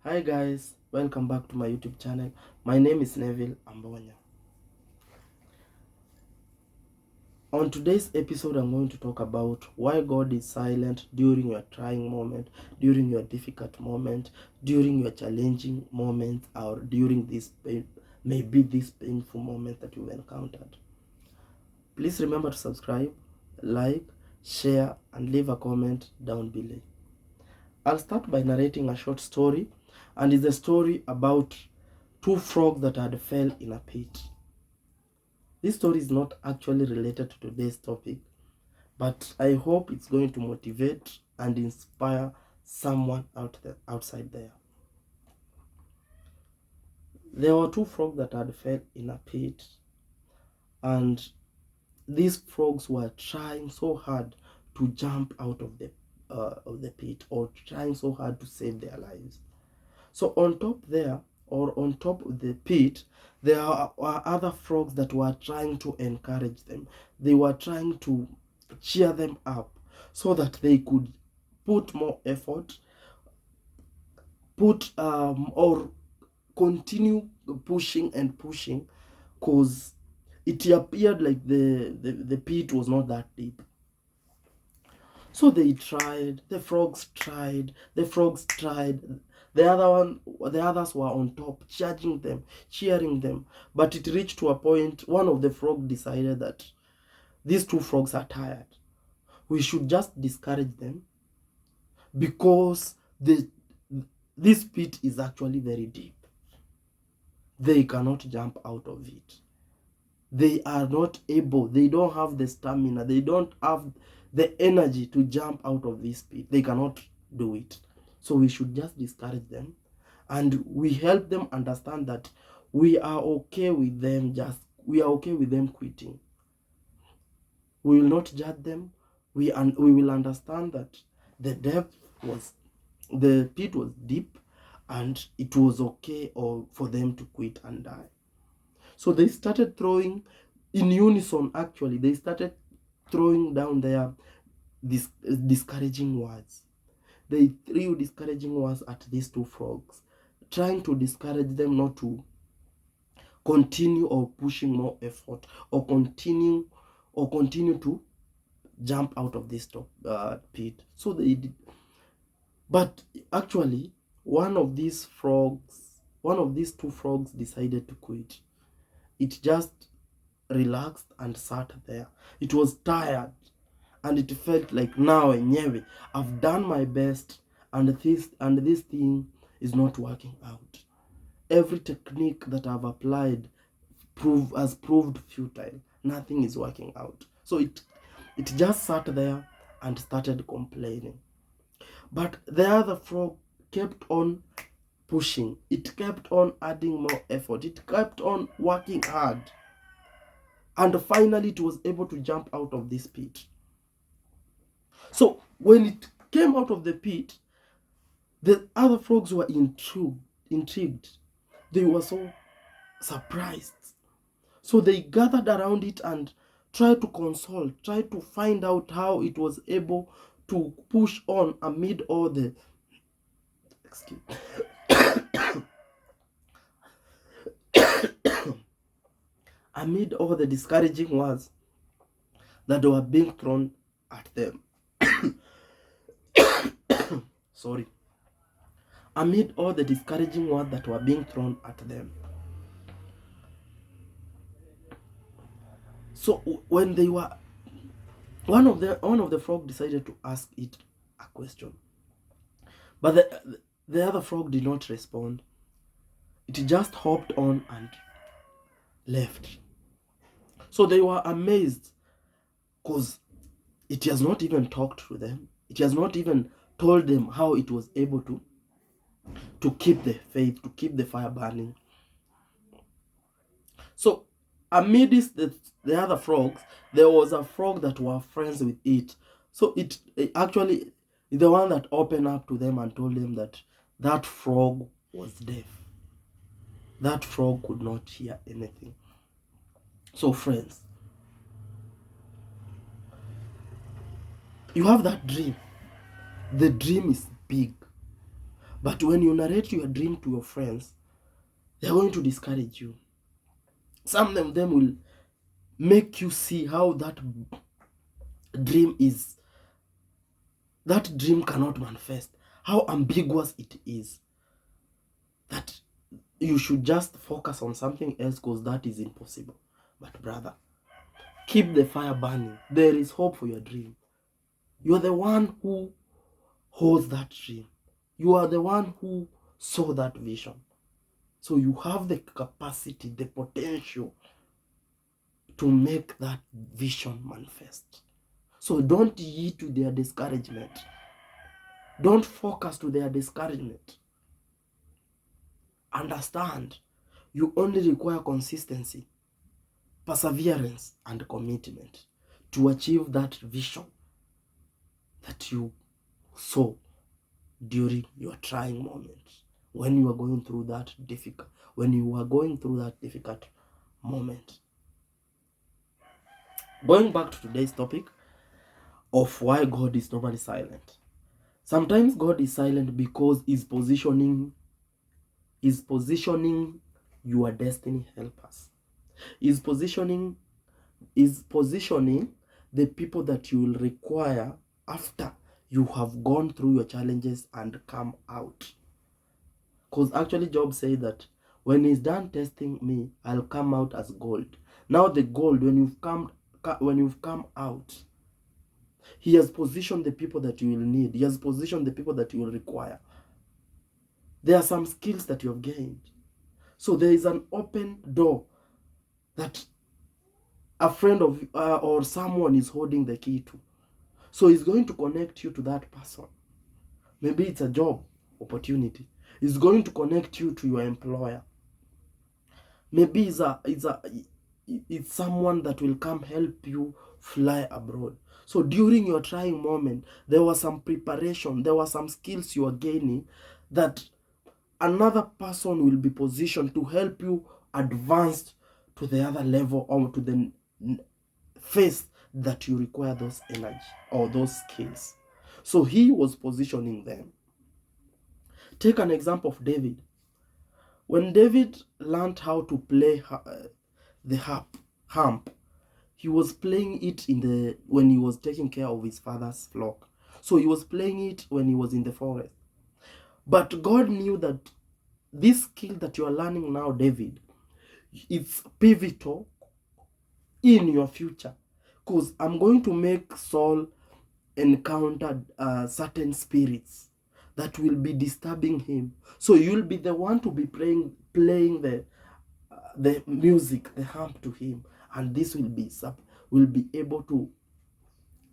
Hi guys, welcome back to my YouTube channel. My name is Neville Ambonya. On today's episode, I'm going to talk about why God is silent during your trying moment, during your difficult moment, during your challenging moment, or during this maybe this painful moment that you've encountered. Please remember to subscribe, like, share, and leave a comment down below. I'll start by narrating a short story, and it's a story about two frogs that had fell in a pit. This story is not actually related to today's topic, but I hope it's going to motivate and inspire someone outside there. There were two frogs that had fell in a pit, and these frogs were trying so hard to jump out of the pit, or trying so hard to save their lives. So on top of the pit, there were other frogs that were trying to encourage them. They were trying to cheer them up so that they could put more effort, or continue pushing and pushing, because it appeared like the pit was not that deep. So they tried, the frogs tried, the others were on top, cheering them. But it reached to a point, one of the frogs decided that these two frogs are tired. We should just discourage them because this pit is actually very deep. They cannot jump out of it. They are not able, they don't have the stamina, they don't have the energy to jump out of this pit. They cannot do it. So we should just discourage them, and we help them understand that we are okay with them quitting. We will not judge them. We will understand that the pit was deep, and it was okay for them to quit and die. So they started throwing in unison. Actually, they started throwing down their discouraging words. They threw discouraging words at these two frogs, trying to discourage them not to continue or pushing more effort, or continue to jump out of this pit. So they did. But actually, one of these two frogs decided to quit. It just relaxed and sat there. It was tired, and it felt like, now enyewe, I've done my best, and this thing is not working out. Every technique that I've applied has proved futile. Nothing is working out. So it just sat there and started complaining. But the other frog kept on pushing. It kept on adding more effort. It kept on working hard. And finally, it was able to jump out of this pit. So when it came out of the pit, the other frogs were intrigued. They were so surprised. So they gathered around it and tried to console, tried to find out how it was able to push on amid all the amid all the discouraging words that were being thrown at them. Sorry. Amid all the discouraging words that were being thrown at them. So when they were, one of the frog decided to ask it a question, but the other frog did not respond. It just hopped on and left. So they were amazed, because it has not even talked to them. It has not even told them how it was able to keep the faith, to keep the fire burning. So amidst the other frogs, there was a frog that were friends with it. So it actually, the one that opened up to them and told them that that frog was deaf. That frog could not hear anything. So friends, you have that dream. The dream is big, But when you narrate your dream to your friends, they're going to discourage you. Some of them will make you see how that dream cannot manifest, how ambiguous it is, that you should just focus on something else because that is impossible. But brother, keep the fire burning. There is hope for your dream. You are the one who holds that dream. You are the one who saw that vision. So you have the capacity, the potential to make that vision manifest. So don't yield to their discouragement. Don't focus to their discouragement. Understand, you only require consistency, perseverance, and commitment to achieve that vision that you saw during your trying moments, when you are going through that difficult moment. Going back to today's topic of why God is normally silent. Sometimes God is silent because he's positioning your destiny helpers. He's positioning the people that you will require after you have gone through your challenges and come out. Because actually Job said that when he's done testing me, I'll come out as gold. Now the gold, when you've come out, he has positioned the people that you will need. He has positioned the people that you will require. There are some skills that you have gained. So there is an open door that a friend of or someone is holding the key to. So he's going to connect you to that person. Maybe it's a job opportunity. He's going to connect you to your employer. Maybe it's someone that will come help you fly abroad. So during your trying moment, there was some preparation, there were some skills you are gaining that another person will be positioned to help you advance to the other level or to the phase that you require those energy or those skills. So he was positioning them. Take an example of David. When David learned how to play the harp, he was playing it when he was taking care of his father's flock. So he was playing it when he was in the forest. But God knew that this skill that you are learning now, David, it's pivotal in your future. Because I'm going to make Saul encounter certain spirits that will be disturbing him. So you'll be the one to be playing the music, the harp to him, and this will be able to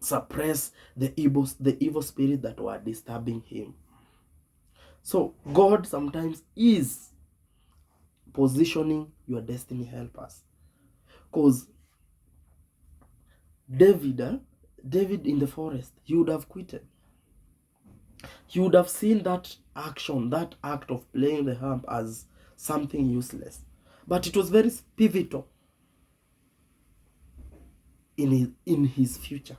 suppress the evil spirit that were disturbing him. So God sometimes is positioning your destiny helpers. Because David in the forest, he would have quitted. He would have seen that act of playing the harp as something useless. But it was very pivotal in his future.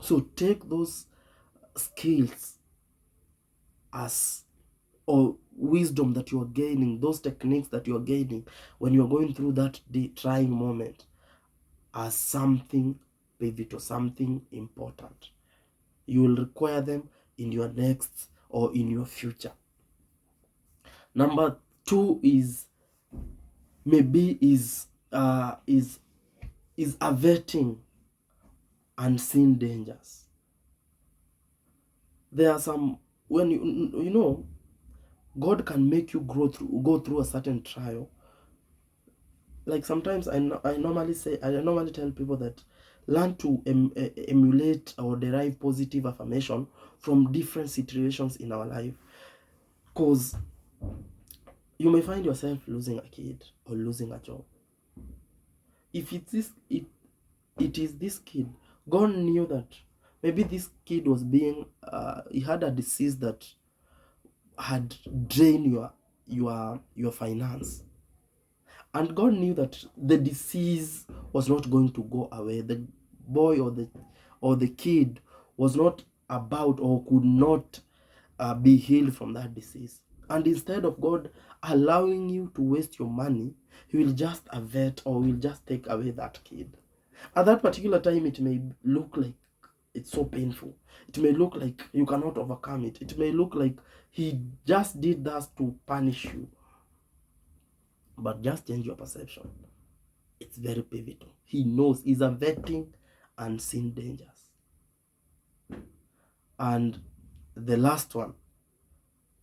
So take those skills or wisdom that you are gaining, those techniques that you are gaining when you are going through that trying moment, as something pivotal, something important. You will require them in your next or in your future. Number 2 is averting unseen dangers. There are some, when you know, God can make you go through a certain trial. Like sometimes I normally tell people that learn to emulate or derive positive affirmation from different situations in our life. Because you may find yourself losing a kid or losing a job. If it is this kid, God knew that maybe this kid was he had a disease that had drained your finance. And God knew that the disease was not going to go away. The boy or the kid was not about or could not be healed from that disease. And instead of God allowing you to waste your money, he will just avert or will just take away that kid. At that particular time, it may look like it's so painful. It may look like you cannot overcome it. It may look like he just did that to punish you. But just change your perception. It's very pivotal. He knows, he's averting unseen dangers. And the last one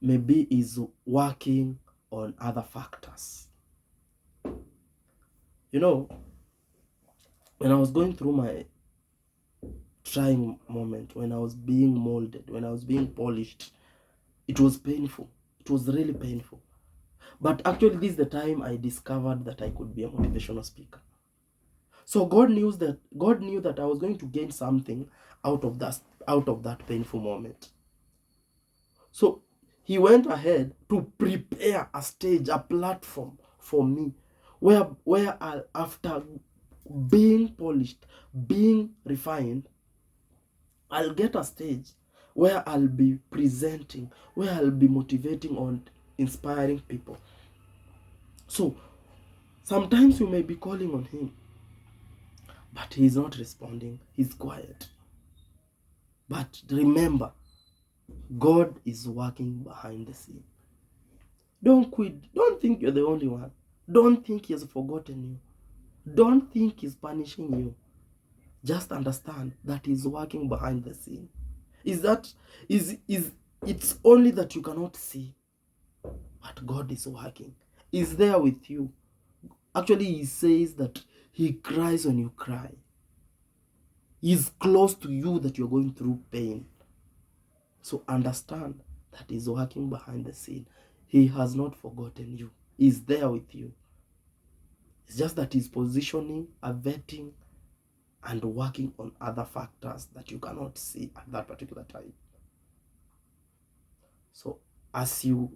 maybe is working on other factors. You know, when I was going through my trying moment, when I was being molded, when I was being polished, it was painful. It was really painful. But actually, this is the time I discovered that I could be a motivational speaker. So God knew that I was going to gain something out of that painful moment. So he went ahead to prepare a stage, a platform for me, where after being polished, being refined, I'll get a stage where I'll be presenting, where I'll be motivating and inspiring people. So sometimes you may be calling on him, but he's not responding. He's quiet. But remember, God is working behind the scene. Don't quit. Don't think you're the only one. Don't think he has forgotten you. Don't think he's punishing you. Just understand that he's working behind the scene. It's only that you cannot see, but God is working. He's there with you. Actually, he says that he cries when you cry. He's close to you that you're going through pain. So understand that he's working behind the scene. He has not forgotten you. He's there with you. It's just that he's positioning, averting, and working on other factors that you cannot see at that particular time. So as you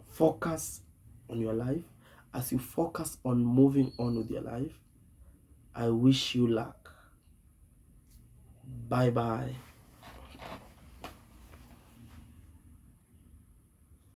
focus on your life, as you focus on moving on with your life, I wish you luck. Bye bye.